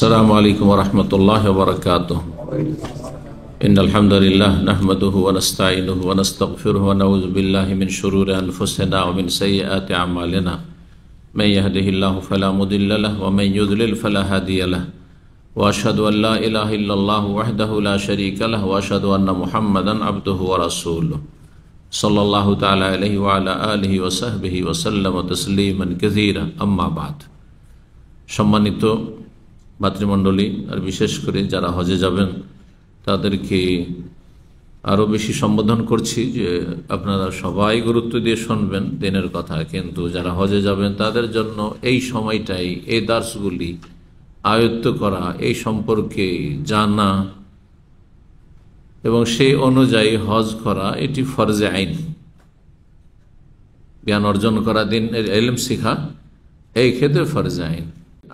अस्सलामु अलैकुम वरहमतुल्लाहि वबरकातुह। इन्नल हम्दुलिल्लाह नहमदुहु व नस्तईनुहु व नस्तगफिरुहु व नऊज़ु बिल्लाहि मिन शुरूरि अनफुसिना व मिन सय्यिआति अमालिना। मन यहदिहिल्लाहु फला मुदिल्ल लहु व मन युद्लिल फला हादिय लहु व अशहदु अन ला इलाहा इल्लल्लाहु वहदहु ला शरीका लहु व अशहदु अन्ना मुहम्मदन अब्दुहु व रसूलुहु सल्लल्लाहु तआला अलैहि व अला आलिहि व सहबिहि व सल्लम तस्लीमान कसीरा। अम्मा बाद। सम्मानित মাতৃমণ্ডলী আর বিশেষ করে যারা হজে যাবেন তাদেরকে আরও বেশি সম্বোধন করছি যে আপনারা সবাই গুরুত্ব দিয়ে শুনবেন দিনের কথা, কিন্তু যারা হজে যাবেন তাদের জন্য এই সময়টাই এই দার্সগুলি আয়ত্ত করা, এই সম্পর্কে জানা এবং সেই অনুযায়ী হজ করা এটি ফরজে আইন। জ্ঞান অর্জন করা, দিন ইলম শিখা এই ক্ষেত্রে ফরজে আইন।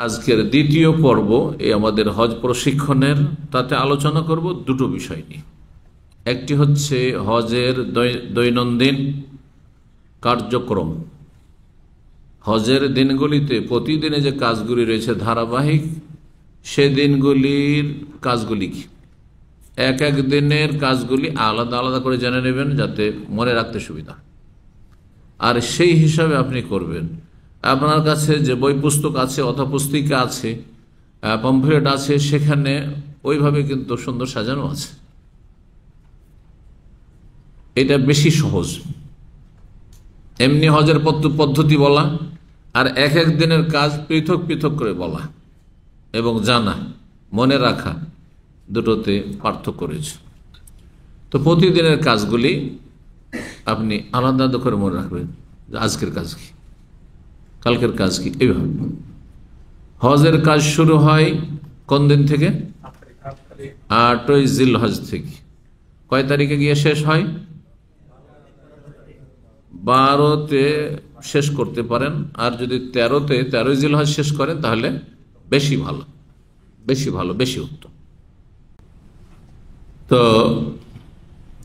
আজকের দ্বিতীয় পর্ব এই আমাদের হজ প্রশিক্ষণের, তাতে আলোচনা করব দুটো বিষয় নিয়ে। একটি হচ্ছে হজের দৈনন্দিন কার্যক্রম, হজের দিনগুলিতে প্রতিদিনে যে কাজগুলি রয়েছে ধারাবাহিক, সে দিনগুলির কাজগুলি কি, এক এক দিনের কাজগুলি আলাদা আলাদা করে জেনে নেবেন যাতে মনে রাখতে সুবিধা, আর সেই হিসাবে আপনি করবেন। আপনার কাছে যে বই পুস্তক আছে অথবা পুস্তিকা আছে, পমফ্লেট আছে, সেখানে ওইভাবে কিন্তু সুন্দর সাজানো আছে। এটা বেশি সহজ। এমনি হজের পদ্ধতি বলা আর এক এক দিনের কাজ পৃথক পৃথক করে বলা এবং জানা, মনে রাখা, দুটোতে পার্থক্য রয়েছে। তো প্রতিদিনের কাজগুলি আপনি আলাদা আলাদা করে মনে রাখবেন, আজকের কাজ কি, কালকের কাজ কি। এইভাবে হজের কাজ শুরু হয় কোন দিন থেকে? 8ই জিলহজ থেকে। কয় তারিখে গিয়ে শেষ হয়? 12তে শেষ করতে পারেন, আর যদি 13ই জিলহজ শেষ করেন তাহলে বেশি ভালো, বেশি উত্তম। তো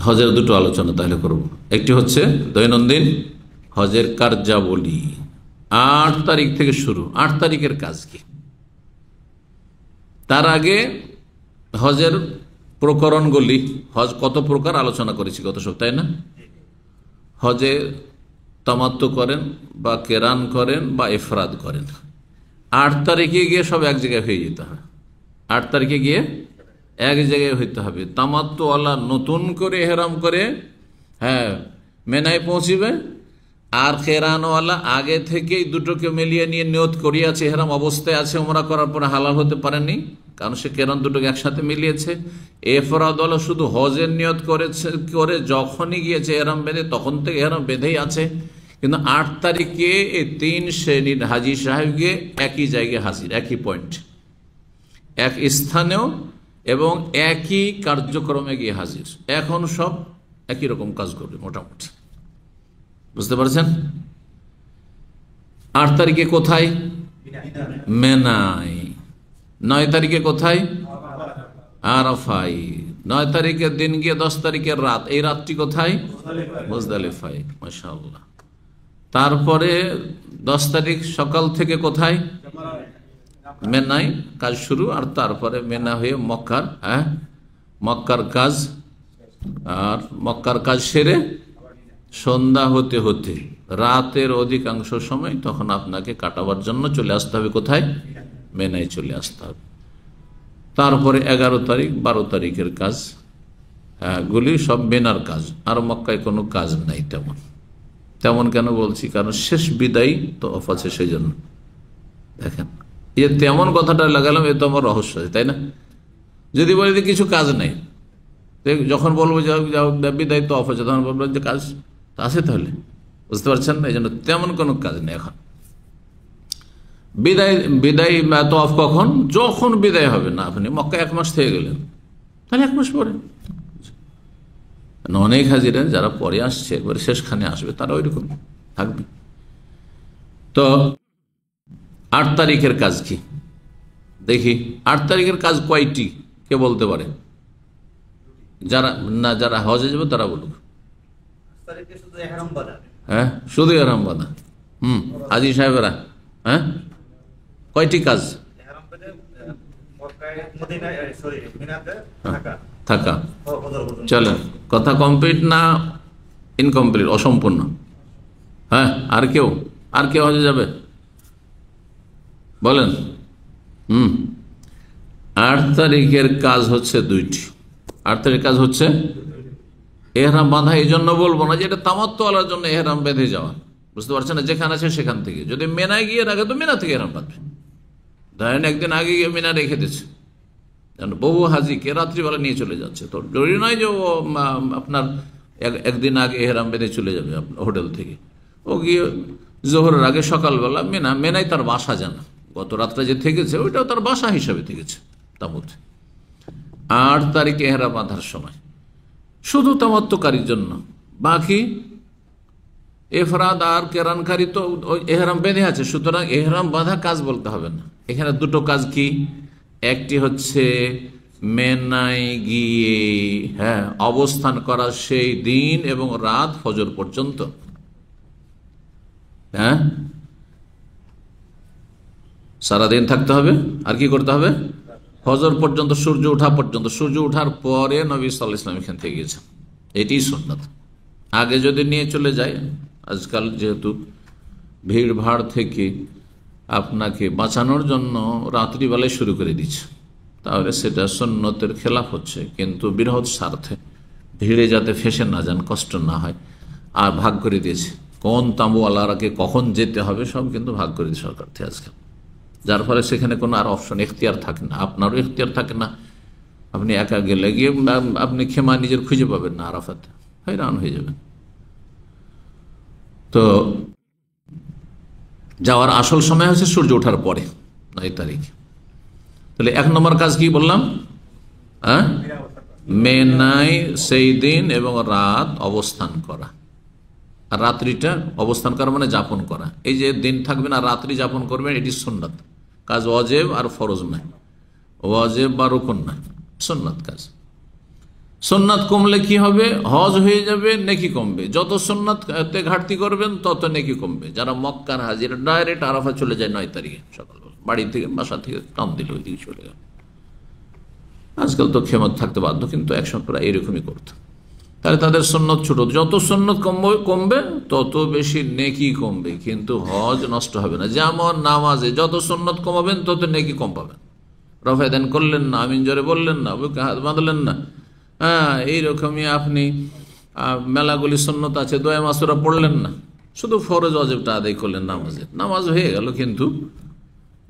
হজের দুটো আলোচনা তাহলে করব। একটি হচ্ছে দৈনন্দিন হজের কার্যাবলী, 8 তারিখ থেকে শুরু। 8 তারিখের কাজ কি? তার আগে হজের প্রকরণগুলি, হজ কত প্রকার আলোচনা করেছি গত সপ্তাহে না? হজে তামাত্তু করেন বা কেরান করেন বা ইফরাদ করেন। 8 তারিখে গিয়ে সব এক জায়গায় হয়ে যেতে হবে। 8 তারিখে গিয়ে এক জায়গায় হইতে হবে। তামাত্তুওয়ালা নতুন করে এহরাম করে মেনায় পৌঁছিবে, আর কেরানওয়ালা আগে থেকেই দুটোকে মিলিয়ে নিয়ে নিয়ত করিয়াছে, এহরাম অবস্থায় আছে, ওমরা করার পরে হালাল হতে পারেনি, কারণ সে কেরান দুটোকে একসাথে মিলিয়েছে। ইফরাদওয়ালা শুধু হজের নিয়ত করেছে, করে যখনই গিয়েছে এহরাম বেঁধে, তখন থেকে এহরাম বেঁধেই আছে। কিন্তু 8 তারিখে এই 3 শ্রেণীর হাজি সাহেবকে একই জায়গায় হাজির, একই পয়েন্ট, এক স্থানেও এবং একই কার্যক্রমে গিয়ে হাজির। এখন সব একই রকম কাজ করবে মোটামুটি, বুঝতে পারছেন? 8 তারিখে কোথায়? মেনায়। 9 তারিখে কোথায়? আরাফায়। 9 তারিখের দিন গিয়ে 10 তারিখের রাত, এই রাতটি কোথায়? মুজদালিফায়। মাশাআল্লাহ। তারপরে 10 তারিখ সকাল থেকে কোথায়? মেনায় কাজ শুরু, আর তারপরে মেনা হয়ে মক্কার কাজ, আর মক্কার কাজ সেরে সন্ধ্যা হতে হতে রাতের অধিকাংশ সময় তখন আপনাকে কাটাবার জন্য চলে আসতে হবে কোথায়? মেনায় চলে আসতে হবে। তারপরে 11 তারিখ 12 তারিখের কাজ গুলি সব মেনার কাজ, আর মক্কায় কোনো কাজ নাই তেমন। কেন বলছি? কারণ শেষ বিদায় তো অফ আছে, সেই জন্য। দেখেন, এ তেমন কথাটা লাগালাম, এ তো আমার রহস্য আছে, তাই না? যদি বলি যে কিছু কাজ নাই, যখন বলবো যে বিদায় তো অফ আছে, তখন বলবো যে কাজ আছে, তাহলে বুঝতে পারছেন না? এই জন্য তেমন কোনো কাজ নেই এখন। বিদায় তো অফ কখন? যখন বিদায় হবে না, আপনি মক্কা 1 মাস থেকে গেলেন, তাহলে 1 মাস পরে। অনেক হাজিরা যারা পরে আসছে, একবারে শেষখানে আসবে, তারা ওইরকম থাকবে। তো 8 তারিখের কাজ কি দেখি। 8 তারিখের কাজ কয়টি কে বলতে পারে? যারা হজে যাবে তারা বলুক। হ্যাঁ, শুধু এহরাম বাঁধা। হাজি সাহেবেরা, কয়টি কাজ? থাকা। চলেন, কথা কমপ্লিট না ইনকমপ্লিট, অসম্পূর্ণ? হ্যাঁ, আর কেউ হজে যাবে বলেন? 8 তারিখের কাজ হচ্ছে দুইটি। 8 তারিখ কাজ হচ্ছে এহরাম বাঁধা। এই জন্য বলবো না যে এটা তামাত্তুওয়ালার জন্য এহরাম বেঁধে যাওয়া, বুঝতে পারছেন না? যেখানে আছে সেখান থেকে, যদি মেনায় গিয়ে রাখে তো মেনা থেকে এহরাম বাঁধবে। ধরেন একদিন আগে গিয়ে মেনা রেখে দিচ্ছে, বহু হাজিকে রাত্রিবেলা নিয়ে চলে যাচ্ছে, তো জরুরি নয় যে ও আপনার একদিন আগে এহরাম বেঁধে চলে যাবে হোটেল থেকে। ও গিয়ে জোহরের আগে সকালবেলা মেনায় তার বাসা জানা, গত রাত্রে যে থেকেছে ওইটাও তার বাসা হিসাবে থেকেছে তাবুত। 8 তারিখে এহরাম বাঁধার সময় শুধু তামাত্তুকারীর জন্য, বাকি এফরাদ আর কেরানকারী তো এহরাম বেঁধে আছে, সুতরাং এহরাম বাঁধা কাজ বলতে হবে না। এখানে দুটো কাজ কি? একটি হচ্ছে মেনায় গিয়ে অবস্থান করা সেই দিন এবং রাত ফজর পর্যন্ত, সারাদিন থাকতে হবে। আর কি করতে হবে? ফজর পর্যন্ত, সূর্য ওঠা পর্যন্ত। সূর্য ওঠার পরে নবী সাল্লাল্লাহু আলাইহি ওয়াসাল্লাম এখান থেকে গেছেন, এটি সুন্নাত। আগে যদি নিয়ে চলে যায়, আজকাল যেহেতু ভিড় ভাড় থেকে আপনাকে বাঁচানোর জন্য রাত্রিবেলায় শুরু করে দিচ্ছে, তাহলে সেটা সুন্নতের খেলাফ হচ্ছে। কিন্তু বৃহৎ স্বার্থে ভিড়ে যাতে ফেসে না যান, কষ্ট না হয়, আর ভাগ করে দিয়েছে কোন তাঁবুওয়ালারাকে কখন যেতে হবে, সব কিন্তু ভাগ করে দিয়েছে সরকার থেকে আজকাল। যার ফলে সেখানে কোনো আর অপশন, এখতিয়ার থাকে না, আপনারও এখতিয়ার থাকে না। আপনি একা গেলে গিয়ে আপনি খেমা নিজের খুঁজে পাবেন না, আরাফাতে হয়রান হয়ে যাবেন। তো যাওয়ার আসল সময় হচ্ছে সূর্য ওঠার পরে 9 তারিখ। তাহলে 1 নম্বর কাজ কি বললাম? মেনায় সেই দিন এবং রাত অবস্থান করা। আর রাত্রিটা অবস্থান করা মানে যাপন করা। এই যে দিন থাকবেন আর রাত্রি যাপন করবেন, এটি সুন্নাত কাজ, ওয়াজিব আর ফরজ নয়, ওয়াজিব বা রুকন নয়, সুন্নাত কাজ। সুন্নাত কমলে কি হবে? হজ হয়ে যাবে, নেকি কমবে। যত সুন্নাতে ঘাটতি করবেন তত নেকি কমবে। যারা মক্কার হাজিরা ডাইরেক্ট আরাফা চলে যায় 9 তারিখে সকালবেলা, বাড়ি থেকে বাসা থেকে টান দিল ওইদিকে চলে গেল। আজকাল তো খেমত থাকতে বাধ্য, কিন্তু একসময় প্রায় এরকমই করতো। তাহলে তাদের সুন্নত ছোট, যত সুন্নত কমবে তত বেশি নেকি কমবে, কিন্তু হজ নষ্ট হবে না। যেমন নামাজে যত সুন্নত কমাবেন তত নেকি কম পাবেন। রফা দান করলেন না, আমিন জোরে বললেন না, বুকে হাত বাঁধলেন না, এইরকমই আপনি মেলাগুলি সুন্নত আছে, দোয়া মাসুরা পড়লেন না, শুধু ফরজ ওয়াজিবটা আদায় করলেন নামাজে, নামাজ হয়ে গেল কিন্তু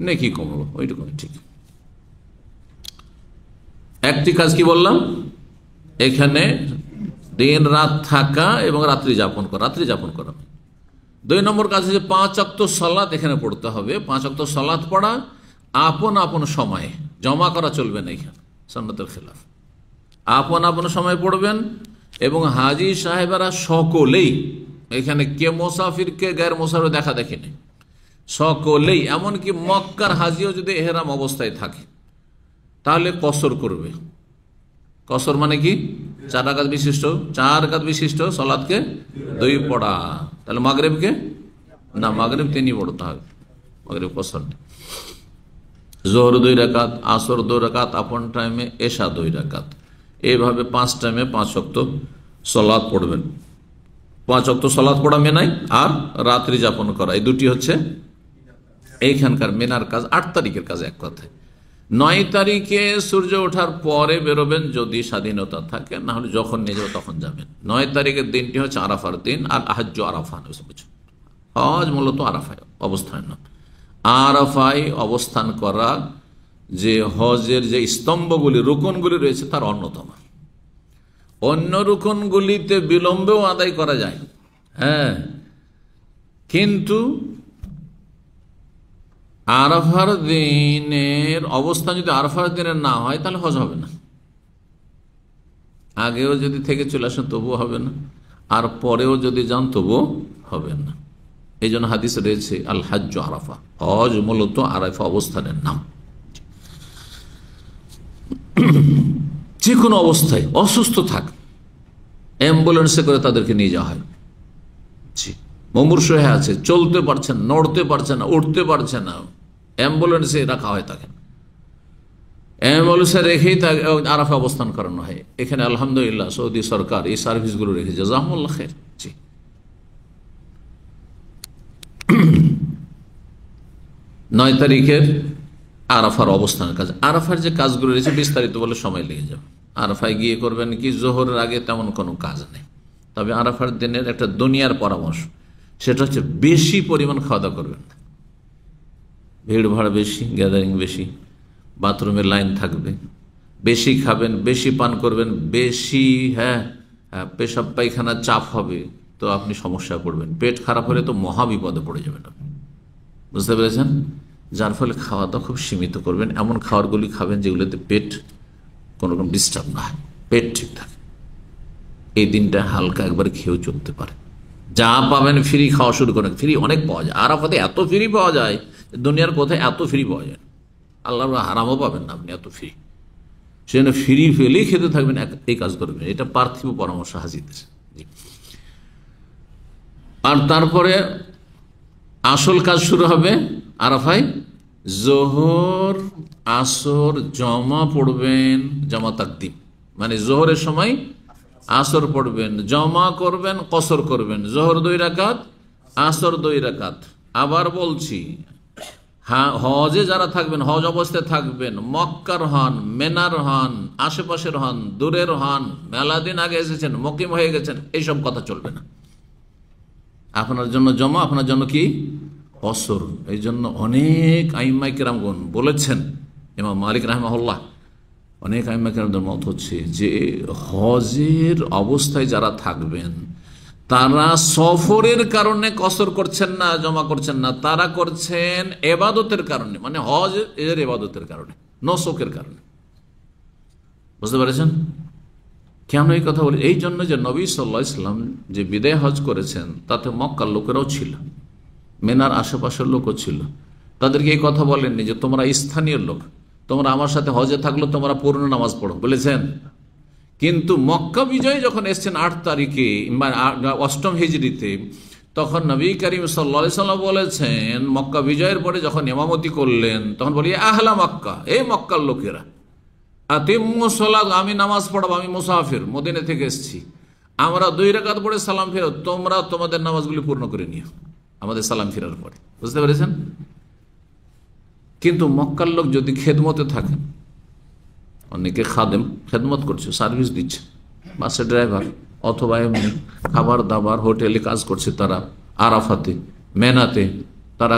নেকি কমলো, ওইটুকুই ঠিক। একটি কাজ কি বললাম? এখানে দিন রাত থাকা এবং রাত্রি যাপন করা। 2 নম্বর কাজ হচ্ছে 5 ওয়াক্ত সালাত এখানে পড়তে হবে। 5 ওয়াক্ত সালাত পড়া আপন আপন সময়ে, জমা করা চলবে না, এখানে সুন্নতের খেলাফ। আপন আপন সময় পড়বেন এবং হাজি সাহেবেরা সকলেই, এখানে কে মুসাফির কে গায়ের মুসাফির দেখা দেখি নেই, সকলেই, এমনকি মক্কার হাজিও যদি এহরাম অবস্থায় থাকে তাহলে কসর করবে। কসর মানে কি? 4 রাকাত বিশিষ্ট সালাতকে 2 পড়া। তাহলে মাগরিবকে না, মাগরিব 3 পড়তে হবে, মাগরিব কসর নেই। জোহর 2 রাকাত, আসর 2 রাকাত আপন টাইমে, এশা 2 রাকাত, এইভাবে 5 টাইমে 5 ওয়াক্ত সালাত পড়বেন। 5 ওয়াক্ত সালাত পড়া মেনাই, আর রাত্রি যাপন করা, এই দুটি হচ্ছে এইখানকার মেনার কাজ। 8 তারিখের কাজ এক কথায়। 9 তারিখে সূর্য ওঠার পরে বেরোবেন যদি স্বাধীনতা থাকে, না হলে যখন নিয়ে যাবে তখন যাবেন। 9 তারিখের দিনটি হচ্ছে আরাফার দিন, আর হাজ্জ আরাফা। হজ মূলত আরাফায় অবস্থান না, আরাফায় অবস্থান করা যে হজের যে স্তম্ভগুলি, রুকনগুলি রয়েছে তার অন্যতম। অন্য রুকনগুলিতে বিলম্বেও আদায় করা যায়, কিন্তু আরাফার দিনের অবস্থান যদি আরাফার দিনের না হয় তাহলে হজ হবে না। আগেও যদি থেকে চলে আসেন তবুও হবে না, আর পরেও যদি যান তবুও হবে না। এই জন্য হাদিস রয়েছে আল হাজ্জু আরাফা, হজ মূলত আরাফা অবস্থানের নাম। যে কোনো অবস্থায় অসুস্থ থাক, অ্যাম্বুলেন্সে করে তাদেরকে নিয়ে যাওয়া হয়। মুমূর্ষু হয়ে আছে, চলতে পারছেন, নড়তে পারছে না, উঠতে পারছে না, অ্যাম্বুলেন্সে রাখা হয় তাকে। অ্যাম্বুলেন্সে রেখেই তা আরাফা অবস্থান করানো হয়। এখানে আলহামদুলিল্লাহ সৌদি সরকার এই সার্ভিসগুলো রেখেছে, জাযাকুমুল্লাহ খাইর। জি, 9 তারিখের আরাফার অবস্থানের কাজ। আরাফার যে কাজগুলো রয়েছে বিস্তারিত বলে সময় লেগে যাবে। আরাফায় গিয়ে করবেন কি, জোহরের আগে তেমন কোনো কাজ নেই। তবে আরাফার দিনের একটা দুনিয়ার পরামর্শ, সেটা হচ্ছে বেশি পরিমাণ খাওয়া দাওয়া করবেন না। ভিড় ভাড় বেশি, গ্যাদারিং বেশি, বাথরুমের লাইন থাকবে, বেশি খাবেন, বেশি পান করবেন, বেশি পেশাব পায়খানার চাপ হবে, তো আপনি সমস্যা পড়বেন। পেট খারাপ হলে তো মহা বিপদে পড়ে যাবেন আপনি, বুঝতে পেরেছেন? যার ফলে খাওয়া দাওয়া খুব সীমিত করবেন। এমন খাবারগুলি খাবেন যেগুলোতে পেট কোনো রকম ডিস্টার্ব না হয়, পেট ঠিক থাকে। এই দিনটা হালকা একবার খেয়েও চলতে পারে। যা পাবেন ফ্রি খাওয়া শুরু করেন। ফ্রি অনেক পাওয়া যায় আরাফাতে, এত ফ্রি পাওয়া যায় দুনিয়ার কোথায় এত ফ্রি পাওয়া যায়। আল্লাহর হারামও পাবেন না আপনি এত ফ্রি। সেজন্য ফ্রি ফেলেই খেতে থাকবেন, এই কাজ করবেন। এটা পার্থিব পরামর্শ হাজির। আর তারপরে আসল কাজ শুরু হবে আরাফায়। জোহর আসর জমা পড়বেন, জমা তাকদিম মানে জোহরের সময় আসর পড়বেন, জমা করবেন, কসর করবেন। জোহর 2 রাকাত, আসর 2 রাকাত। আবার বলছি, হজে যারা থাকবেন, হজ অবস্থায় থাকবেন, মক্কার হন, মেনার হন, আশেপাশের হন, দূরের হন, মেলা দিন আগে এসেছেন, মুকিম হয়ে গেছেন, এইসব কথা চলবে না। আপনার জন্য জমা, আপনার জন্য কি কসর। এই জন্য অনেক আইম্মাই কেরামগণ বলেছেন, ইমাম মালিক রাহমাহুল্লাহ, অনেক আইম্মাই কেরামদের মত হচ্ছে যে হজের অবস্থায় যারা থাকবেন তারা সফরের কারণে কসর করছেন না, জমা করছেন না, তারা করছেন এবাদতের কারণে, মানে হজ এর এবাদতের কারণে, নসকের কারণে। বুঝতে পেরেছেন কেন এই কথা বলি? এই জন্য যে নবী সাল্লাল্লাহু আলাইহি ওয়াসাল্লাম যে বিদায় হজ করেছেন তাতে মক্কার লোকেরাও ছিল, মেনার আশেপাশের লোকও ছিল। তাদেরকে এই কথা বলেননি যে তোমরা স্থানীয় লোক, তোমরা আমার সাথে হজে থাকলো তোমরা পূর্ণ নামাজ পড়ো, বলেছেন? কিন্তু মক্কা বিজয় যখন এসছেন 8 তারিখে, 8ম হিজরিতে, তখন নবী করিম সাল্লাল্লাহু আলাইহি ওয়াসাল্লাম বলেছেন, মক্কা বিজয়ের পরে যখন ইমামতি করলেন তখন বলি আহলা মক্কা, এই মক্কার লোকেরা, আতিম্মু সালাত, আমি নামাজ পড়াবো, আমি মুসাফির, মদিনা থেকে এসেছি, আমরা 2 রাকাত পড়ে সালাম ফেরত, তোমরা তোমাদের নামাজগুলি পূর্ণ করে নিও আমাদের সালাম ফেরার পরে। বুঝতে পেরেছেন? কিন্তু মক্কার লোক যদি খেদমতে থাকেন, অনেকে খাদেম খেদমত করছে, সার্ভিস দিচ্ছে, বাসের ড্রাইভার অথবা এমনি খাবার দাবার হোটেলে কাজ করছে, তারা আরাফাতে মেনাতে তারা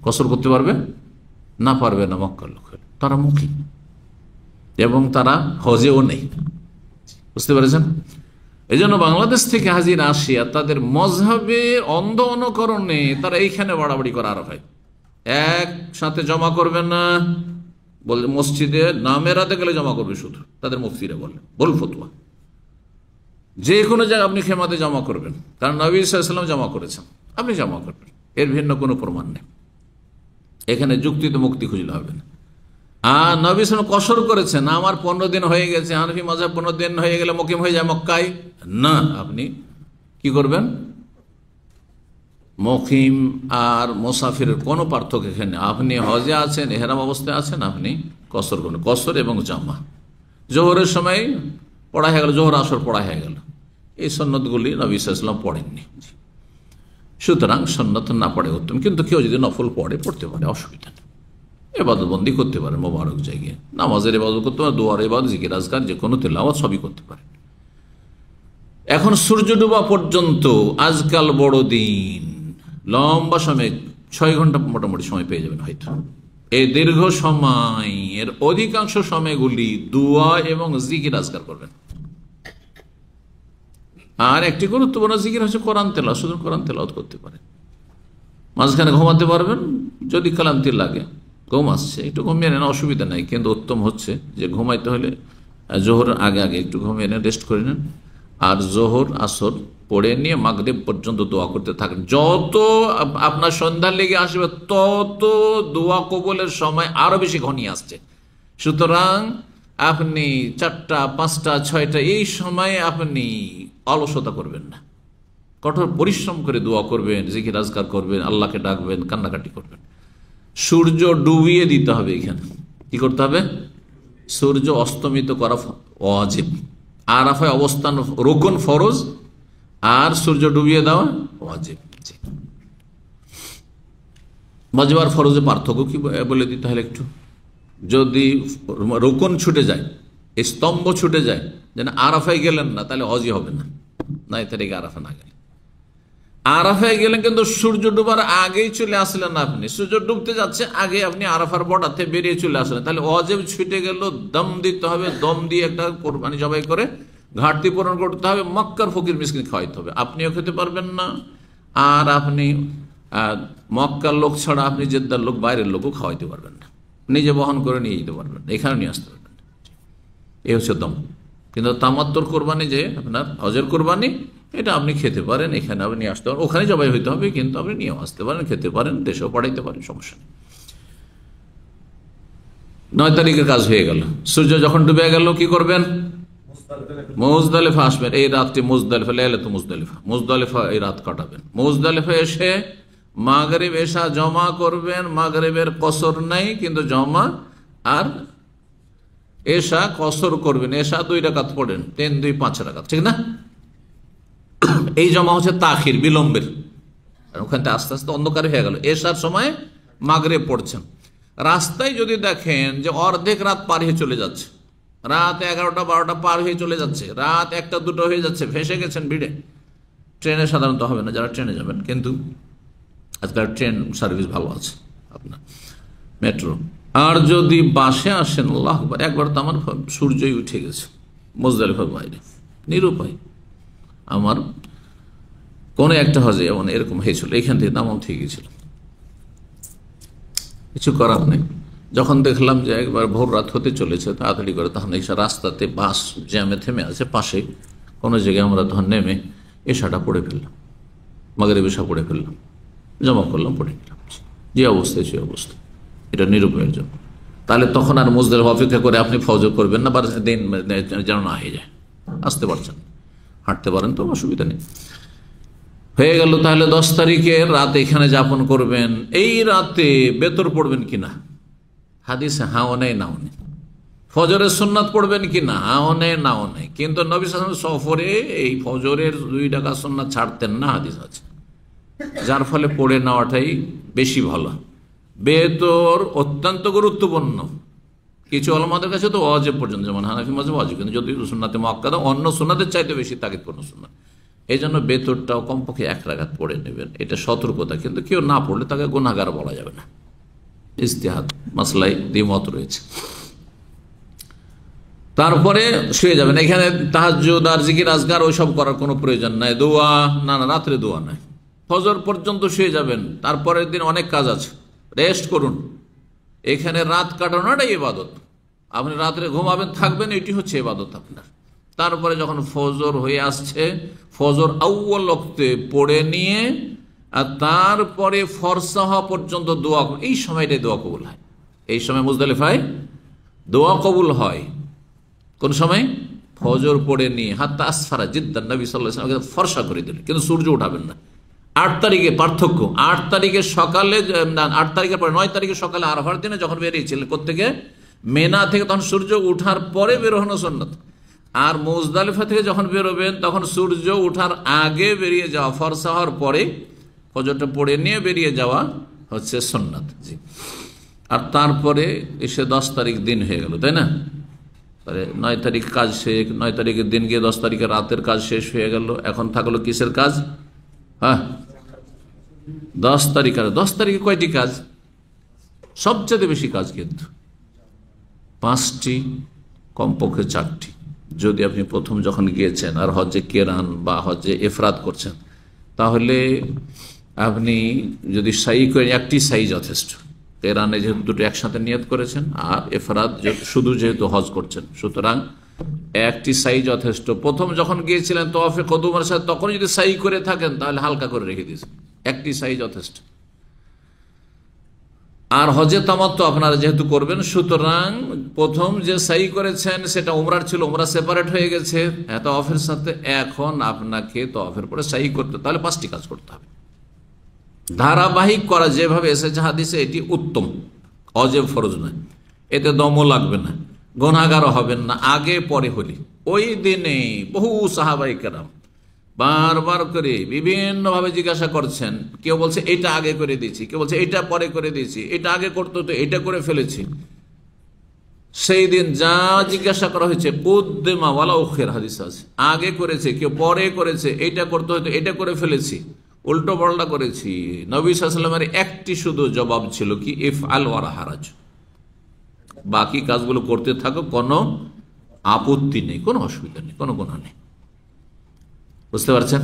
কসর করতে পারবে না? পারবে না। মক্কার লোক তারা মুকিম এবং তারা হজেও নেই। বুঝতে পেরেছেন? এই জন্য বাংলাদেশ থেকে হাজির আসিয়া তাদের মজহাবের অন্ধ অনুকরণে তারা এইখানে বাড়াবাড়ি করা আরাফায় একসাথে জমা করবেন না, বলে মসজিদে নামেরাতে গেলে জমা করবে শুধু, তাদের মুফতিরা বল ফতোয়া, যে কোনো জায়গায় আপনি খেমাতে জমা করবেন, কারণ নবী সাল্লাল্লাহু আলাইহি ওয়াসাল্লাম জমা করেছেন, আপনি জমা করবেন, এর ভিন্ন কোনো প্রমাণ নেই। এখানে যুক্তিতে মুক্তি খুঁজলে হবে না। আর নবী সাল্লাল্লাহু আলাইহি ওয়াসাল্লাম কসর করেছেন, আমার 15 দিন হয়ে গেছে, হানফি মাযহাব 15 দিন হয়ে গেলে মুকিম হয়ে যায় মক্কায়, না, আপনি কি করবেন? মুকিম আর মুসাফিরের কোনো পার্থক্য এখানে। আপনি হজে আছেন, ইহরাম অবস্থায় আছেন, আপনি কসর করবেন, কসর এবং জামা। জোহরের সময় পড়া হয়ে গেল, জোহর আসর পড়া হয়ে গেল, এই সন্ন্যতগুলি নবী সাল্লাল্লাহু আলাইহি ওয়াসাল্লাম পড়েননি। সুতরাং সন্ন্যত না পড়ে উত্তম, কিন্তু কেউ যদি নফল পড়তে পারে, অসুবিধা নেই। এবাদতবন্দি করতে পারে, মোবারক জায়গায় নামাজের ইবাদত করতে পারে, দোয়ার ইবাদত, জিকির আজকার, যে কোনো তেলাওয়াত সবই করতে পারে। এখন সূর্য ডোবা পর্যন্ত আজকাল বড় দিন, লম্বা সময় 6 ঘন্টা মোটামুটি সময় পেয়ে যাবেন হয়তো। এই দীর্ঘ সময় এর অধিকাংশ সময়গুলি দোয়া এবং জিকির আজকার করবেন। আর একটি গুরুত্বপূর্ণ জিকির হচ্ছে কোরআন তেলাওয়াত, শুধু কোরআন তেলাওয়াত করতে পারেন। মাঝখানে ঘুমাতে পারবেন, যদি ক্লান্তি লাগে, ঘুম আসছে একটু ঘুমিয়ে নেন, অসুবিধা নাই, কিন্তু উত্তম হচ্ছে যে ঘুমাইতে হলে জোহরের আগে আগে একটু ঘুমিয়ে নেন, রেস্ট করে নেন, আর জোহর আসর পড়ে নিয়ে মাগরিব পর্যন্ত দোয়া করতে থাকেন। যত আপনার সন্ধ্যা লেগে আসবে তত দোয়া কবুলের সময় আরো বেশি ঘনিয়ে আসছে। সুতরাং আপনি 4টা, 5টা, 6টা এই সময়ে আপনি অলসতা করবেন না, কঠোর পরিশ্রম করে দোয়া করবেন, জিকির আজকার করবেন, আল্লাহকে ডাকবেন, কান্নাকাটি করবেন। সূর্য ডুবিয়ে দিতে হবে। এখানে কি করতে হবে? সূর্য অস্তমিত করা ওয়াজিব, আরাফায় অবস্থান রুকন ফরজ, আর সূর্য ডুবিয়ে দেওয়া ওয়াজিব। ওয়াজিব আর ফরজের পার্থক্য কি বলে দিতে হলে একটু, যদি রুকন ছুটে যায়, স্তম্ভ ছুটে যায়, যেন আরাফায় গেলেন না, তাহলে হজই হবে না, 9 তারিখে আরাফা না গেলে। আরাফায় গেলেন কিন্তু সূর্য ডুবার আগেই চলে আসলেন, আপনি সূর্য ডুবতে যাচ্ছে আগে আপনি আরাফার বর্ডার থেকে বেরিয়ে চলে আসলেন, তাহলে ওয়াজিব ছুটে গেল, দম দিতে হবে, দম দিয়ে একটা কোরবানি জবাই করে ঘাটতি পূরণ করতে হবে, মক্কার ফকির মিসকিন খাওয়াইতে হবে। আপনিও খেতে পারবেন না, আর আপনি মক্কার লোক ছাড়া আপনি জেদ্দার লোক, বাইরের লোকও খাওয়াইতে পারবেন না, নিজে বহন করে নিয়ে যেতে পারবেন না, এখানে নিয়ে আসতে পারবেন না। এই হচ্ছে দম। কিন্তু তামাত্তর কোরবানি, যে আপনার হজের কোরবানি, এটা আপনি খেতে পারেন, এখানে আপনি নিয়ে আসতে পারেন, ওখানে জবাই হইতে হবে, কিন্তু আপনি নিয়েও আসতে পারেন, খেতে পারেন, দেশেও পাঠাইতে পারেন, সমস্যা নেই। 9 তারিখের কাজ হয়ে গেল। সূর্য যখন ডুবে গেল কি করবেন? মুজদালিফা আসবেন। এই রাতটি মুজদালিফা, লাইলাতুল মুজদালিফা, মুজদালিফা এই রাত কাটাবেন। মুজদালিফা এসে মাগরিব এশা জমা করবেন। মাগরিবের কসর নাই, কিন্তু জমা আর এশা কসর করবেন। এশা 2 রাকাত পড়েন, 3 2 5 রাকাত, ঠিক না? এই জমা হচ্ছে তাখির, বিলম্বের। ওখান থেকে আস্তে আস্তে অন্ধকার হয়ে গেল, এশার সময় মাগরিব পড়ছেন। রাস্তায় যদি দেখেন যে অর্ধেক রাত পার হয়ে চলে যাচ্ছে, রাত 11টা 12টা পার হয়ে চলে যাচ্ছে, রাত 1টা 2টা হয়ে যাচ্ছে, ফেঁসে গেছেন ভিড়ে, ট্রেনে সাধারণত হবে না, যারা ট্রেনে যাবেন, কিন্তু আজকাল ট্রেন সার্ভিস ভালো আছে আপনার, মেট্রো। আর যদি বাসে আসেন, আল্লাহু আকবার, একবার তো আমার সূর্যই উঠে গেছে মুজদালিফার বাইরে, নিরুপায়। আমার কোনো একটা হজে এরকম হয়েছিল, এখান থেকে নামও ঠিক গেছিল, কিছু করার নেই। যখন দেখলাম যে একবার ভোর রাত হতে চলেছে, তাড়াতাড়ি করে, তখন এই রাস্তাতে বাস জ্যামে থেমে আছে, পাশে কোনো জায়গায় আমরা ধর নেমে এশাটা পড়ে ফেললাম, মাগরিব এশা পড়ে ফেললাম, জমা করলাম, পড়ে নিলাম। যে অবস্থায় সে অবস্থা, এটা নিরুপায়ের জন্য। তাহলে তখন আর মুজদালিফা অপেক্ষা করে আপনি ফজর করবেন না, বা দিন যেন না হয়ে যায়, আসতে পারছেন, হাঁটতে পারেন তো অসুবিধা নেই। হয়ে গেল। তাহলে 10 তারিখের রাত এখানে যাপন করবেন। এই রাতে বেতর পড়বেন কিনা, হাদিসে হাও নেই নাও নেই। ফজরের সুন্নাত পড়বেন কিনা, হাও নেই নাও নেই। কিন্তু নবী সাল্লাল্লাহু আলাইহি ওয়াসাল্লাম সফরে এই ফজরের 2 রাকাত সুন্নাত ছাড়তেন না, হাদিস আছে, যার ফলে পড়ে নেওয়াটাই বেশি ভালো। বেতর অত্যন্ত গুরুত্বপূর্ণ, কিছু ওলামাদের কাছে তো ওয়াজিব পর্যন্ত, যেমন হানাফি মাযহাব ওয়াজিব, কিন্তু যদি সুন্নাতে মুআক্কাদা, অন্য সুন্নাতের চাইতে বেশি তাকিদপূর্ণ সুন্নাত। এই জন্য বেতরটাও কমপক্ষে 1 রাকাত পড়ে নেবেন, এটা সতর্কতা। কিন্তু কেউ না পড়লে তাকে গুনাহগার বলা যাবে না, ইজতিহাদ মাসলাই দ্বিমত রয়েছে। তারপরে শুয়ে যাবেন। এখানে তাহাজ্জুদ আর জিকির আজকার ওইসব করার কোনো প্রয়োজন নাই, দোয়া না, রাত্রে দোয়া নাই, ফজর পর্যন্ত শুয়ে যাবেন। তারপরের দিন অনেক কাজ আছে, রেস্ট করুন। এখানে রাত কাটানোটাই ইবাদত, আপনি রাত্রে ঘুমাবেন, থাকবেন, এটি হচ্ছে ইবাদত আপনার। তারপরে যখন ফজর হয়ে আসছে, ফজর আউয়াল ওয়াক্তে পড়ে নিয়ে আর তারপরে ফরসা হওয়া পর্যন্ত দোয়া, এই সময়টাই দোয়া কবুল হয়। এই সময় মুজদালিফায় দোয়া কবুল হয়। কোন সময়? ফজর পড়ে নিয়ে, হাত্তা আসফারা জিদ্দান, নবী সাল্লাল্লাহু আলাইহি ওয়াসাল্লাম ফরসা করে দিলেন, কিন্তু সূর্য উঠাবেন না। 8 তারিখে পার্থক্য, 8 তারিখে সকালে, 8 তারিখের পরে 9 তারিখে সকালে আরাফার দিনে যখন বেরিয়েছিলেন কোত্থেকে, মেনা থেকে, তখন সূর্য উঠার পরে বেরোনো সুন্নাত। আর মুজদালিফা থেকে যখন বেরোবেন তখন সূর্য উঠার আগে বেরিয়ে যাওয়া, ফরসা হওয়ার পরে ফজরটা পড়ে নিয়ে বেরিয়ে যাওয়া হচ্ছে সুন্নাত। জি। আর তারপরে এসে 10 তারিখ দিন হয়ে গেল, তাই না? তাহলে 9 তারিখ কাজ শেষ, 9 তারিখের দিন গিয়ে 10 তারিখের রাতের কাজ শেষ হয়ে গেল। এখন থাকলো কিসের কাজ? হ্যাঁ, 10 তারিখ। আর 10 তারিখে কয়টি কাজ? সবচেয়ে বেশি কাজ কিন্তু 5টি, কমপক্ষে 4টি। যদি আপনি প্রথম যখন গিয়েছেন আর হজ্জে কেরান বা হজ্জে এফরাদ করছেন, তাহলে আপনি যদি সাই করে, একটি সাই যথেষ্ট। কেরানে যেহেতু দুটো একসাথে নিয়ত করেছেন, আর এফরাদ শুধু যেহেতু হজ করছেন, সুতরাং একটি সাই যথেষ্ট। প্রথম যখন গিয়েছিলেন তওয়াফে কুদুমের সাথে, তখন যদি সাই করে থাকেন তাহলে হালকা করে রেখে দিয়েছেন, একটি সাই যথেষ্ট। আর হজে তামাত্তু আপনারা যেহেতু করবেন, সুতরাং প্রথম যে সাই করেছেন সেটা উমরার ছিল, উমরা সেপারেট হয়ে গেছে তাওয়াফের সাথে, এখন আপনাকে তাওয়াফের পরে সাই করতে, তাহলে 5টি কাজ করতে হবে। ধারাবাহিক করা যেভাবে এসেছে হাদিসে, এটি উত্তম, অজেব ফরজ নয়, এতে দমও লাগবে না। গুনাহগার হবেন না আগে পরে হলে। ওই দিনে বহু সাহাবায়ে কেরাম বারবার করে বিভিন্নভাবে জিজ্ঞাসা করছেন। কেউ বলছে এটা আগে করে দিয়েছি, কেউ বলছে এটা পরে করে দিয়েছি, এটা আগে করতে তো এটা করে ফেলেছি। সেই দিন যা জিজ্ঞাসা করা হয়েছে কুদ্দিমা ওয়ালা উখির, হাদিস আছে, আগে করেছে কেউ পরে করেছে, এটা করতে হয়তো এটা করে ফেলেছি, উল্টো পাল্টা করেছি। নবী সাল্লাল্লাহু আলাইহি ওয়াসাল্লামের একটি শুধু জবাব ছিল কি, ইফআল ওয়ালা হারাজ, বাকি কাজগুলো করতে থাকো, কোনো আপত্তি নেই, কোনো অসুবিধা নেই, কোনো গুনাহ নেই। বুঝতে পারছেন?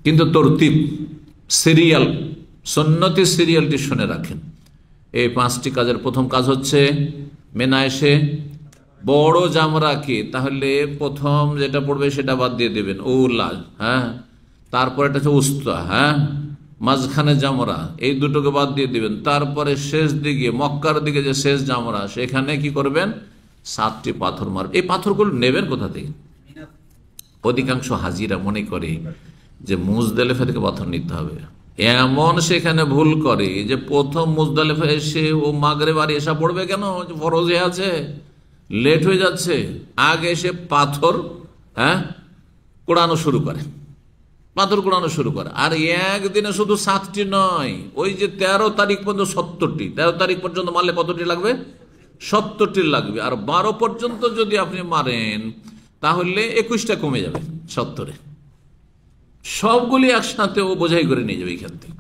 কিন্তু তরতিব, সিরিয়াল, সুন্নতি সিরিয়ালটি শুনে রাখেন। এই 5টি কাজের প্রথম কাজ হচ্ছে মেনা এসে বড় জামরাকে, তাহলে প্রথম যেটা পড়বে সেটা বাদ দিয়ে দেবেন, উলা, হ্যাঁ, তারপরে এটা হচ্ছে উস্তা, হ্যাঁ, মাঝখানে জামরা, এই দুটোকে বাদ দিয়ে দিবেন। তারপরে শেষ দিকে মক্কার দিকে যে শেষ জামরা, সেখানে কি করবেন, 7টি পাথর মারবেন। এই পাথরগুলো নেবেন কোথা থেকে? অধিকাংশ হাজিরা মনে করে যে মুজদালিফা থেকে পাথর নিতে হবে, এমন সেখানে ভুল করে যে প্রথম মুজদালিফা এসে ও মাগরিব আর এশা পড়বে কেন, ফরজে আছে, লেট হয়ে যাচ্ছে, আগে এসে পাথর, হ্যাঁ, কোড়ানো শুরু করে, পাথর কোড়ানো শুরু করে। আর একদিনে শুধু 7টি নয়, ওই যে 13 তারিখ পর্যন্ত 70টি, 13 তারিখ পর্যন্ত মারলে কতটি লাগবে? 70টি লাগবে। আর 12 পর্যন্ত যদি আপনি মারেন তাহলে 21টা কমে যাবে 70-এ, সবগুলি একসাথে ও বোঝাই করে নিয়ে যাবে এখান থেকে।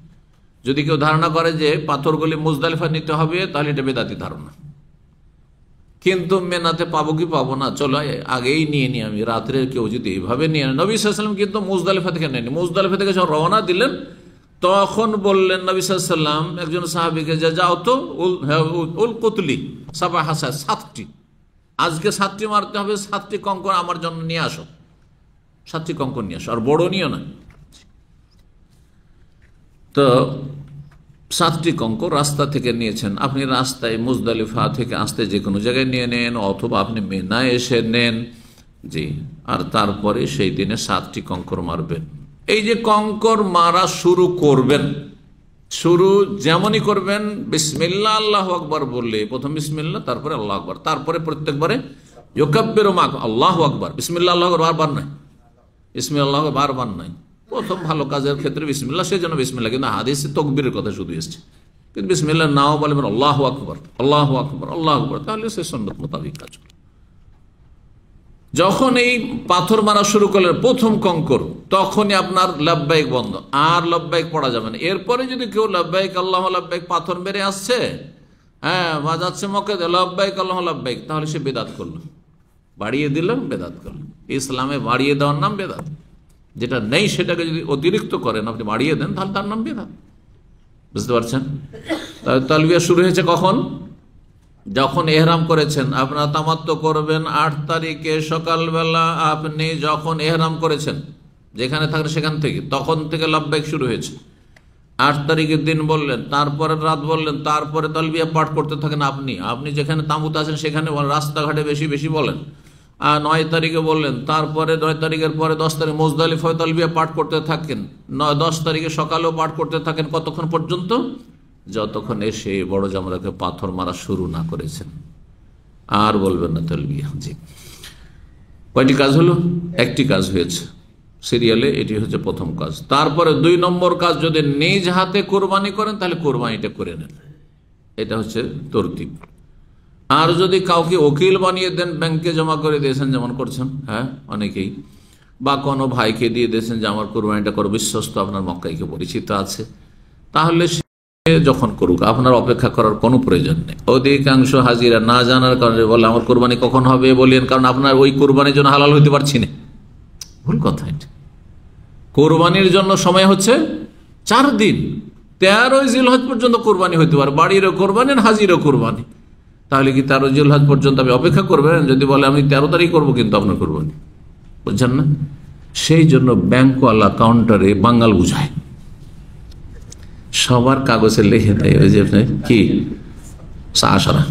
যদি কেউ ধারণা করে যে পাথরগুলি মুজদালিফা নিতে হবে, তাহলে এটা বেদাতি ধারণা। কিন্তু মেনাতে পাবো কি পাবো না, চলো আগেই নিয়ে নিই আমি, রাত্রে কেউ যদি এইভাবে নিয়ে নেয়। নবী সাল্লাল্লাহু আলাইহি ওয়াসাল্লাম কিন্তু মুজদালিফা থেকে নেননি, মুজদালিফা থেকে যখন রওনা দিলেন তখন বললেন নবী সাল্লাল্লাহু আলাইহি ওয়াসাল্লাম একজন সাহাবীকে, যে যাও তো উল কুতলি সাবা হাসা, 7টি, আজকে 7টি মারতে হবে, 7টি কঙ্কর আমার জন্য নিয়ে আসো, 7টি কঙ্কর নিয়ে আসো, আর বড় নিও না। তো 7টি কঙ্কর রাস্তা থেকে নিয়েছেন। আপনি রাস্তায় মুজদালিফা থেকে আসতে যে কোনো জায়গায় নিয়ে নেন, অথবা আপনি মিনায় এসে নেন, জি। আর তারপরে সেই দিনে 7টি কঙ্কর মারবেন। এই যে কঙ্কর মারা শুরু করবেন, শুরু যেমনই করবেন, বিসমিল্লাহ আল্লাহু আকবার বললে প্রথম বিসমিল্লাহ, তারপরে আল্লাহু আকবার, তারপরে প্রত্যেকবারে ইউকাব্বিরু মা আল্লাহু আকবার, বিসমিল্লাহ আল্লাহু আকবার বারবার নাই, বিসমিল্লাহ বারবার নাই। প্রথম ভালো কাজের ক্ষেত্রে বিসমিল্লাহ, সেই জন্য বিসমিল্লাহ, কিন্তু হাদিসে তাকবীরের কথা শুধু এসেছে, কিন্তু বিসমিল্লাহ নাও বলবেন আল্লাহু আকবার, আল্লাহু আকবার, আল্লাহু আকবার, তাহলে সে সুন্নাত মোতাবেক কাজ করে। যখন এই পাথর মারা শুরু করলেন প্রথম কঙ্কর, তখনই আপনার লাব্বাইক বন্ধ, আর লাব্বাইক পড়া যাবে না। এরপরে যদি কেউ লাব্বাইক আল্লাহু লাব্বাইক পাথর মেরে আসছে, হ্যাঁ, বাজাচ্ছে মক্কা লাব্বাইক আল্লাহু লাব্বাইক, তাহলে সে বেদাত করলো, বাড়িয়ে দিল, বেদাত করলো। ইসলামে বাড়িয়ে দেওয়ার নাম বেদাত, যেটা নেই সেটাকে যদি অতিরিক্ত করেন, আপনি বাড়িয়ে দেন, তাহলে তার নাম বেদাত। বুঝতে পারছেন? তালবিয়া শুরু হয়েছে কখন? যখন এহরাম করেছেন। আপনারা তামাত্তু করবেন 8 তারিখে সকালবেলা, আপনি যখন এহরাম করেছেন যেখানে থাকেন সেখান থেকে, তখন থেকে লাব্বাইক শুরু হয়েছে। 8 তারিখের দিন বললেন, তারপরে রাত বললেন, তারপরে তালবিয়া পাঠ করতে থাকেন। আপনি যেখানে তাঁবুতে আছেন সেখানে রাস্তাঘাটে বেশি বেশি বলেন। 9 তারিখে বললেন, তারপরে 9 তারিখের পরে 10 তারিখ মুজদালিফায় তালবিয়া পাঠ করতে থাকেন, 10 তারিখে সকালেও পাঠ করতে থাকেন, কতক্ষণ পর্যন্ত? যতক্ষণ এসে বড় জামরাকে পাথর মারা শুরু না করেছেন, আর বলবেন না তালবিয়া। জি, কয়টি কাজ হলো? একটি কাজ হয়েছে সিরিয়ালে, এটি হচ্ছে প্রথম কাজ। তারপরে 2 নম্বর কাজ, যদি নিজ হাতে কোরবানি করেন তাহলে কোরবানিটা করে নেন, এটা হচ্ছে তরতিব। আর যদি কাউকে ওকিল বানিয়ে দেন, ব্যাংকে জমা করে দিয়েছেন, যেমন করছেন, হ্যাঁ, অনেকেই, বা কোনো ভাইকে দিয়ে দিয়েছেন যে আমার কোরবানিটা করো, বিশ্বস্ত আপনার মক্কাইকে পরিচিত আছে, তাহলে সে যখন করুক, আপনার অপেক্ষা করার কোনো প্রয়োজন নেই। অধিকাংশ হাজিরা না জানার কারণে বলে আমার কোরবানি কখন হবে বলেন, কারণ আপনার ওই কোরবানির জন্য হালাল হইতে পারছি না। ভুল কথা এটা। কোরবানির জন্য সময় হচ্ছে 4 দিন, 13 জিলহজ পর্যন্ত কোরবানি হইতে পারে, বাড়িরও কোরবানি, হাজিরও কোরবানি। তাহলে কি 13 জিলহজ পর্যন্ত আপনি অপেক্ষা করবেন? যদি বলে আমি 13 তারিখ করবো কিন্তু আপনার কোরবানি, বুঝছেন না? সেই জন্য ব্যাংকওয়ালা কাউন্টারে বাঙ্গাল বুঝায়, সবার কাগজে লিখে দেয় ওই যে কি সারা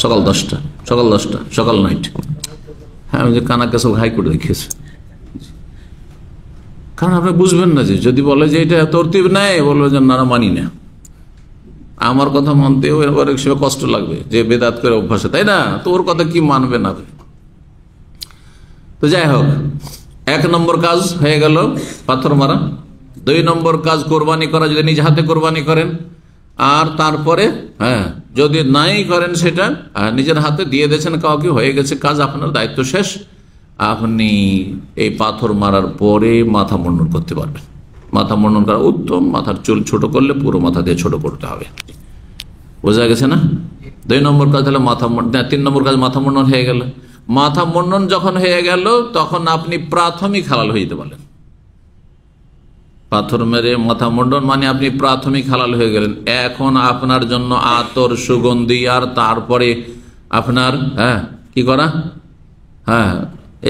সকাল 10টা, সকাল 10টা, সকাল 9টা। হ্যাঁ, ওই যে কানাকে সব হাইকোর্টে দেখিয়েছে। কারণ আপনি বুঝবেন না, যে যদি বলে যে এটা তরতিব নাই, বলবে যে না মানি না, আমার কথা মানতেও অনেক সময় কষ্ট লাগবে, যে বেদাত করে অভ্যাসে, তাই না? তো ওর কথা কি মানবে না? তো যাই হোক, 1 নম্বর কাজ হয়ে গেল পাথর মারা। 2 নম্বর কাজ কোরবানি করা, যদি নিজ হাতে কোরবানি করেন। আর তারপরে যদি নাই করেন সেটা নিজের হাতে দিয়ে দিয়েছেন কাউকে, হয়ে গেছে কাজ, আপনার দায়িত্ব শেষ। আপনি এই পাথর মারার পরে মাথা মুন্ডন করতে পারবেন। মাথা মুন্ডন করা উত্তম, মাথার চুল ছোট করলে পুরো মাথা দিয়ে ছোট করতে হবে। বোঝা গেছে না? 2 নম্বর কাজ হলো মাথা মুন্ডন। 3 নম্বর কাজ মাথা মুন্ডন হয়ে গেল। মাথা মুন্ডন যখন হয়ে গেল তখন আপনি প্রাথমিক হালাল হয়ে যেতে পারলেন। পাথর মেরে মাথা মুন্ডন মানে আপনি প্রাথমিক হালাল হয়ে গেলেন। এখন আপনার জন্য আতর, সুগন্ধি, আর তারপরে আপনার কি করা,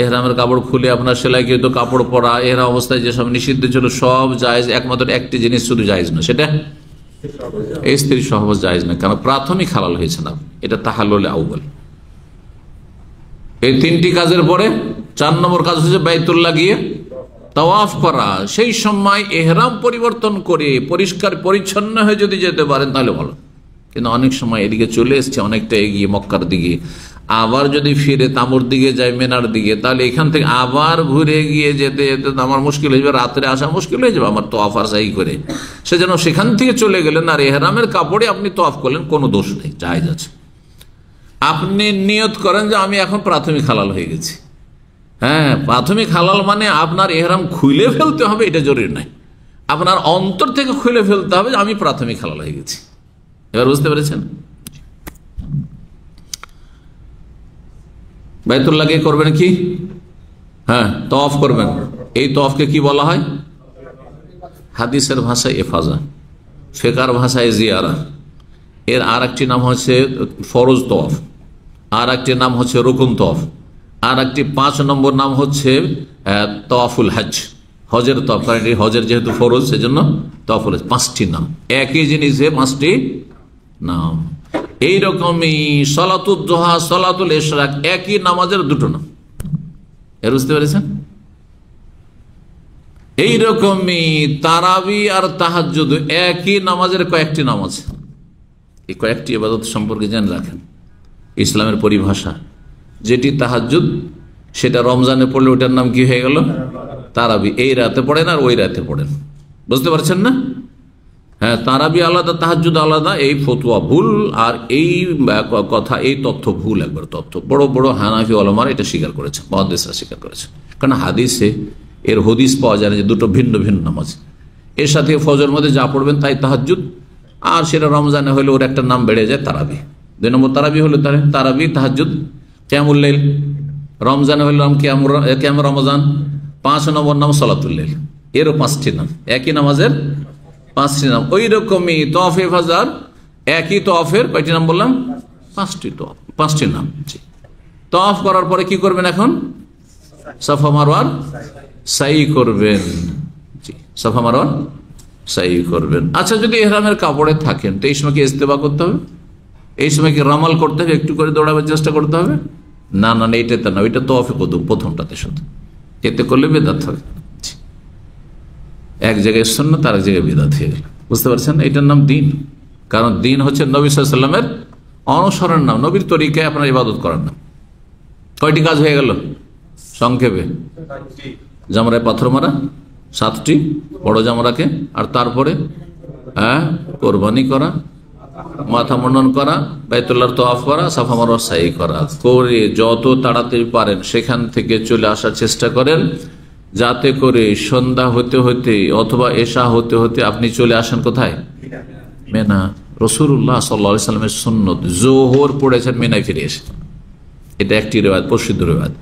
এহরামের কাপড় খুলে আপনার সেলাইকৃত কাপড় পরা, এর অবস্থায় যেসব নিষিদ্ধ ছিল সব জায়েজ। একমাত্র একটি জিনিস শুধু জায়েজ না, সেটা এই স্ত্রী সহবাস জায়েজ না, কারণ প্রাথমিক হালাল হয়েছে না, এটা তাহাল্লুল আউয়াল। এই 3টি কাজের পরে 4 নম্বর কাজ হচ্ছে বাইতুল্লাহ গিয়ে তাওয়াফ করা। সেই সময় এহরাম পরিবর্তন করে পরিষ্কার পরিচ্ছন্ন হয়ে যদি যেতে পারেন তাহলে ভালো। কিন্তু অনেক সময় এদিকে চলে এসছে অনেকটা এগিয়ে মক্কার দিকে, আবার যদি ফিরে তামুর দিকে যায়, মেনার দিকে, তাহলে এখান থেকে আবার ঘুরে গিয়ে যেতে যেতে আমার মুশকিল হয়ে যাবে, রাত্রে আসা মুশকিল হয়ে যাবে আমার তোয়াফ আর সাই করে। সেজন্য সেখান থেকে চলে গেলেন আর এহরামের কাপড়ে আপনি তোয়াফ করলেন, কোনো দোষ নেই, জায়েজ আছে। আপনি নিয়ত করেন যে আমি এখন প্রাথমিক হালাল হয়ে গেছি। প্রাথমিক হালাল মানে আপনার এহরাম খুলে ফেলতে হবে এটা জরুরি নাই, আপনার অন্তর থেকে খুলে ফেলতে হবে যে আমি প্রাথমিক হালাল হয়ে গেছি। এবার বুঝতে পেরেছেন? বাইতুল্লাহ কে করবেন কি? তওয়াফ করবেন। এই তওয়াফকে কি বলা হয়? হাদিসের ভাষায় ইফাজা, ফিকহের ভাষায় জিয়ারা। এর আর একটি নাম হচ্ছে ফরজ তওয়াফ, আর একটি নাম হচ্ছে রুকুন তওয়াফ, আর একটি 5 নম্বর নাম হচ্ছে তওয়াফুল হজ, হজের তওয়াফ। হজের যেহেতু ফরজ সেজন্য তওয়াফুল হজ। 5টি নাম, একই জিনিসে 5টি নাম। এইরকমই সলাতুল দুহা, সলাতুল ইশরাক একই নামাজের 2টো নাম। এর বুঝতে পেরেছেন? এইরকমই তারাবি আর তাহাজ্জুদ একই নামাজের কয়েকটি নাম আছে। এই কয়েকটি ইবাদত সম্পর্কে জেনে রাখেন। ইসলামের পরিভাষা, যেটি তাহাজ্জুদ সেটা রমজানে পড়লে ওটার নাম কি হয়ে গেল? তারাবি। এই রাতে পড়েন আর ওই রাতে পড়েন, বুঝতে পারছেন না? তারাবি আলাদা, তাহাজ্জুদ আলাদা। এই ফতোয়া ভুল, আর এই কথা, এই তথ্য ভুল, একবার তথ্য। বড় বড় হানাফি ওলামারা এটা স্বীকার করেছে, মুহাদ্দিসরা স্বীকার করেছে। কারণ হাদিসে এর হদিস পাওয়া যায় না যে 2টো ভিন্ন ভিন্ন নামাজ। এর সাথে ফজর মধ্যে যা পড়বেন তাই তাহাজ্জুদ, আর সেটা রমজানে হলে ওর একটা নাম বেড়ে যায় তারাবি। 2 নম্বর তারাবি হলো তারাবি, তাহাজ্জুদ, কিয়ামুল লাইল। রমজানে হলো কিয়াম রমজান। 5 নম্বর নাম সলাতুল লাইল। এরও 5টি নাম, একই নামাজের 5টি নাম। ওই রকমই তওয়াফে ইফাজার একই তওয়াফের কয়টি নাম বললাম? 5টি নাম। তওয়াফ করার পরে কি করবেন? এখন সাফা মারওয়ার সাই করবেন। সাফা মারওয়ার সাই করবেন। আচ্ছা, যদি ইহরামের কাপড়ে থাকেন তো এই সময় কি ইস্তেবা করতে হবে? এই সময় কি রামাল করতে হবে? একটু করে দৌড়াবার চেষ্টা করতে হবে? না না, এইটাতে না, ওইটা তওয়াফে কদম, প্রথমটাতে শুধু। এতে করলে বেদাত হবে। এক জায়গায় সুন্নাত, আর এক জায়গায় বিদআত হয়ে গেল। বুঝতে পারছেন? এটার নাম দিন। কারণ দিন হচ্ছে নবী সাল্লাল্লাহু আলাইহি ওয়াসাল্লামের অনুসরণ নাম, নবীর তরিকায় আপনার ইবাদত করার নাম। কয়টি কাজ হয়ে গেল সংক্ষেপে? জামরায় পাথর মারা 7টি, বড় জামরাকে, আর তারপরে কোরবানি করা, মাথা মুন্ডন করা, বাইতুল্লাহর তওয়াফ করা, সাফা মারওয়া সাই করা। করে যত তাড়াতাড়ি পারেন সেখান থেকে চলে আসার চেষ্টা করেন, যাতে করে সন্ধ্যা হতে হতে অথবা এশা হতে হতে আপনি চলে আসেন কোথায়? মেনা। রাসূলুল্লাহ সাল্লাল্লাহু আলাইহি ওয়াসাল্লামের সুন্নত, জোহর পড়েছেন মেনায় ফিরে এসে। এটা একটি রিওয়ায়াত, প্রসিদ্ধ রিওয়ায়াত।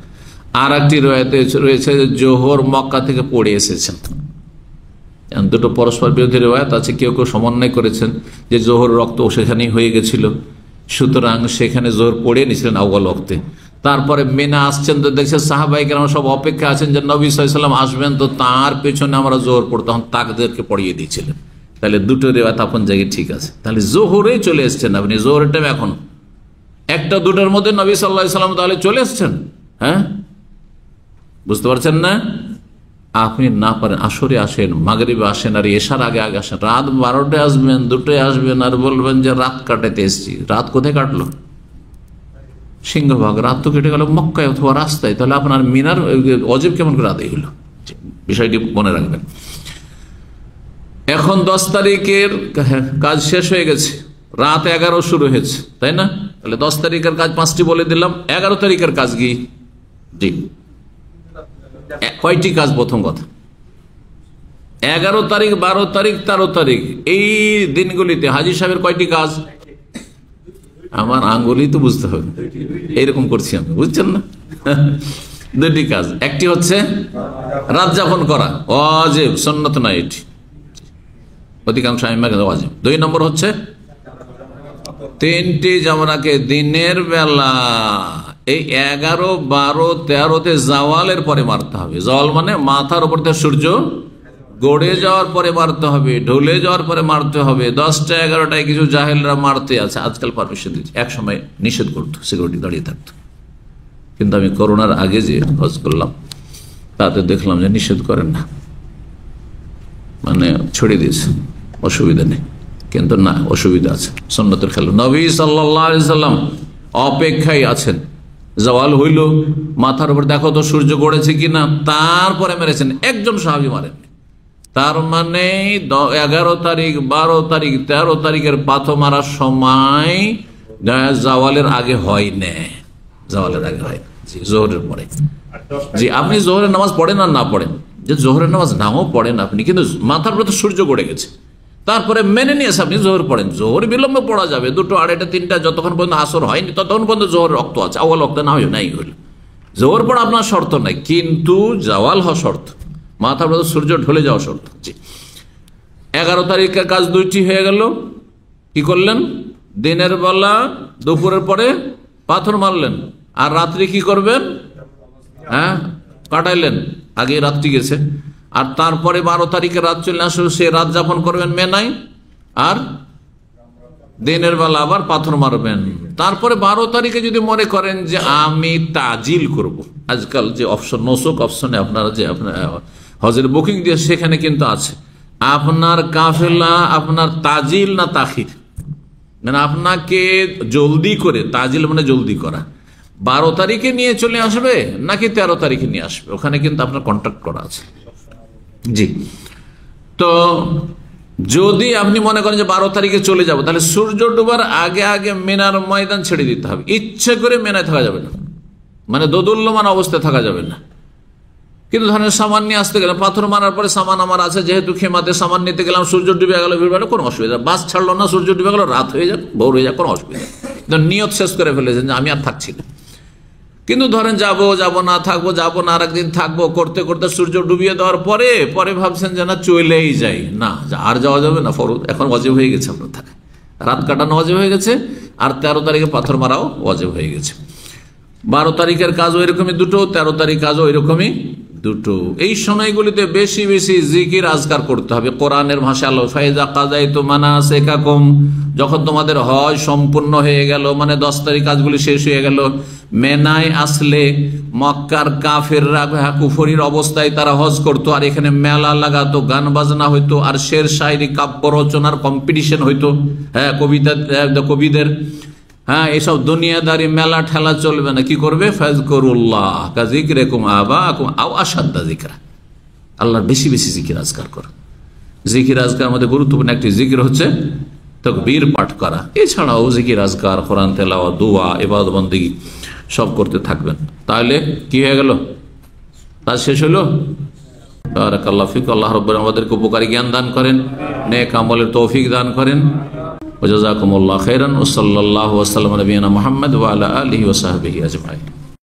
আর একটি রিওয়ায়াতে রয়েছে জোহর মক্কা থেকে পড়ে এসেছেন। 2টো পরস্পর বিরোধী রিওয়ায়াত আছে। কেউ কেউ সমন্বয় করেছেন যে জোহর রক্ত সেখানেই হয়ে গেছিল, সুতরাং সেখানে জোহর পড়ে নিয়েছিলেন আউয়াল ওয়াক্তে। তারপরে মেনা আসছেন তো দেখছেন সাহাবায়ে কেরাম সব অপেক্ষা আছেন যে নবী সাল্লাল্লাহু আলাইহি ওয়াসাল্লাম আসবেন, তো তার পেছনে আমরা জোহর পড়তাম, তাকদেরকে পড়িয়ে দিয়েছিলেন। তাহলে 2টো রিওয়ায়াত আপন জায়গায় ঠিক আছে। তাহলে জোহরে চলে এসছেন আপনি, জোহরের টাইম এখন 1টা 2টার মধ্যে নবী সাল্লাল্লাহু আলাইহি ওয়াসাল্লাম তাহলে চলে এসছেন। বুঝতে পারছেন না? আপনি না পারেন আসরে আসেন, মাগরিবে আসেন, আর এশার আগে আগে আসেন, রাত 12টায় আসবেন, 2টায় আসবেন, আর বলবেন যে রাত কাটাতে এসেছি। রাত কোথায় কাটলো? সিংহভাগ রাত তো কেটে গেল মক্কায় অথবা রাস্তায়। তাহলে আপনার মিনার অজীব কেমন করে আদায় হলো? বিষয়টি মনে রাখবেন। এখন 10 তারিখের কাজ শেষ হয়ে গেছে, রাত 11 শুরু হয়েছে, তাই না? তাহলে 10 তারিখের কাজ 5টি বলে দিলাম। 11 তারিখের কাজ কি? জি, কয়টি কাজ? প্রথম কথা, 11 তারিখ, 12 তারিখ, 13 তারিখ এই দিনগুলিতে হাজী সাহেবের কয়টি কাজ? আমার আঙ্গুলই তো বুঝতে হবে, এইরকম করছি আমি, বুঝছেন না? 2টি কাজ। একটি হচ্ছে রাত যাপন করা, ওয়াজিব, সুন্নাত নয়, এটি অধিকাংশ আইম্মার কাছে ওয়াজিব। 2 নম্বর হচ্ছে 3টি জামরাকে দিনের বেলা এই 11, 12, 13-তে জাওয়ালের পরে মারতে হবে। জাওয়াল মানে মাথার উপর থেকে সূর্য গড়ে যাওয়ার পরে মারতে হবে, ঢলে যাওয়ার পরে মারতে হবে। 10টা 11টায় কিছু জাহেলরা মারতে আছে, আজকাল পারমিশন দিচ্ছে, এক সময় নিষেধ করতো, সিকিউরিটি দাঁড়িয়ে থাকতো। কিন্তু আমি করোনার আগে যে হজ করলাম তাতে দেখলাম যে নিষেধ করেন না, মানে ছড়িয়ে দিয়েছে, অসুবিধা নেই। কিন্তু না, অসুবিধা আছে, সুন্নতের খেলা। নবী সাল্লাল্লাহু আলাইহি সাল্লাম অপেক্ষায় আছেন, জাওয়াল হইল, মাথার উপর দেখো তো সূর্য গড়েছে কিনা, তারপরে মেরেছেন। একজন সাহাবী মারেন। তার মানে 11 তারিখ, 12 তারিখ, 13 তারিখের পাথর মারার সময় জাওয়ালের আগে হয় না, জাওয়ালের আগে হয় না, জি, জোহরের পরে। জি, আপনি জোহরের নামাজ পড়েন আর না পড়েন, যে জোহরের নামাজ নাও পড়েন আপনি, কিন্তু মাথার উপরে তো সূর্য গড়ে গেছে, তারপরে মেনে নিয়েছে আপনি জোহর পড়েন। জোহর বিলম্বে পড়া যাবে, 2টো, 2:30, 3টা, যতক্ষণ পর্যন্ত আসর হয়নি ততক্ষণ পর্যন্ত জোহরের রক্ত আছে। আউয়াল রক্ত না হয় নাই হইল, জোহর পড়া আপনার শর্ত নাই, কিন্তু জাওয়াল হওয়া শর্ত, মাথার উপরে সূর্য ঢলে যাওয়া শর্ত। জি, 11 তারিখের কাজ 2টি হয়ে গেল। কি করলেন? দিনের বেলা দুপুরের পরে পাথর মারলেন, আর রাত্রি কি করবেন? হ্যাঁ, কাটাইলেন, আগে রাত্রি গেছে। আর তারপরে 12 তারিখে রাত চলে আসলে সে রাত যাপন করবেন মেনায়, আর দিনের বেলা আবার পাথর মারবেন। তারপরে 12 তারিখে যদি মনে করেন যে আমি তাজিল করব, আজকাল যে অপশন, নসুক অপশনে আপনারা যে আপনার হজের বুকিং দিয়ে, সেখানে কিন্তু আছে আপনার কাফেলা আপনার তাজিল না তাখির, মানে আপনাকে জলদি করে, তাজিল মানে জলদি করা, 12 তারিখে নিয়ে চলে আসবে নাকি 13 তারিখে নিয়ে আসবে, ওখানে কিন্তু আপনার কন্ট্যাক্ট করা আছে। জি, তো যদি আপনি মনে করেন যে 12 তারিখে চলে যাব, তাহলে সূর্য ডুবার আগে আগে মিনার ময়দান ছেড়ে দিতে হবে। ইচ্ছে করে মেনায় থাকা যাবে না, মানে দোদুল্যমান অবস্থায় থাকা যাবে না। কিন্তু ধরেন সামান নিয়ে আসতে গেলাম, পাথর মারার পরে সামান আমার আছে, যেহেতু খেমাতে সামান নিতে গেলাম, সূর্য ডুবে গেল, কোনো অসুবিধা, বাস ছাড়লো না, সূর্য ডুবে গেল, রাত হয়ে যাক, ভোর হয়ে যাক, কোনো অসুবিধা। কিন্তু নিয়ত শেষ করে ফেলেছেন যে আমি আর থাকছি না। কিন্তু ধরেন যাব না, থাকবো, যাবো না, আর একদিন থাকবো, করতে করতে সূর্য ডুবিয়ে দেওয়ার পরে পরে ভাবছেন যে না চলেই যাই, না আর যাওয়া যাবে না, ফরজ এখন ওয়াজিব হয়ে গেছে, আপনার থাকে রাত কাটানো ওয়াজিব হয়ে গেছে, আর 13 তারিখে পাথর মারাও ওয়াজিব হয়ে গেছে। 12 তারিখের কাজও এরকমই 2টো, 13 তারিখ কাজও এরকমই 2টো। এই সময়গুলিতে বেশি বেশি জিকির আজকার করতে হবে। কোরআনের ভাষা আল্লাহ ফাইজা কাযাইতু মানাসিকাকুম, যখন তোমাদের হজ সম্পূর্ণ হয়ে গেল, মানে 10 তারিখ কাজগুলি শেষ হয়ে গেল, মেনায় আসলে মক্কার কাফেররা কুফরির অবস্থায় তারা হজ করতো, আর এখানে মেলা লাগাতো, গান বাজনা হইতো, আর শের শায়রি কাব্য রচনার কম্পিটিশন হইতো, হ্যাঁ, কবিদের, হ্যাঁ, এসব দুনিয়াদারি মেলা ঠেলা চলবে না। কি করবে? ফাযকুরুল্লাহ কাযিকরিকুম আবাকুম আও আশাদ্দা যিকরা, আল্লাহর বেশি বেশি জিকির আজকার করো। জিকির আজকার মধ্যে গুরুত্বপূর্ণ একটি জিকির হচ্ছে তাকবীর পাঠ করা। এছাড়াও জিকির আজকার, কোরআন তেলাওয়াত, দোয়া, ইবাদত বন্দেগী সব করতে থাকবেন। তাহলে কি হয়ে গেল? কাজ শেষ হলো। বারাকাল্লাহু ফিক। আল্লাহ রাব্বুল আমাদেরকে উপকারী জ্ঞান দান করেন, নেক আমলের তৌফিক দান করেন। ওয়া জাযাকুমুল্লাহু খাইরান ওয়া সাল্লাল্লাহু ওয়া সাল্লাম আলা নবিয়িনা মুহাম্মদ ওয়া আলা আলিহি ওয়া সাহবিহি আজমাইন।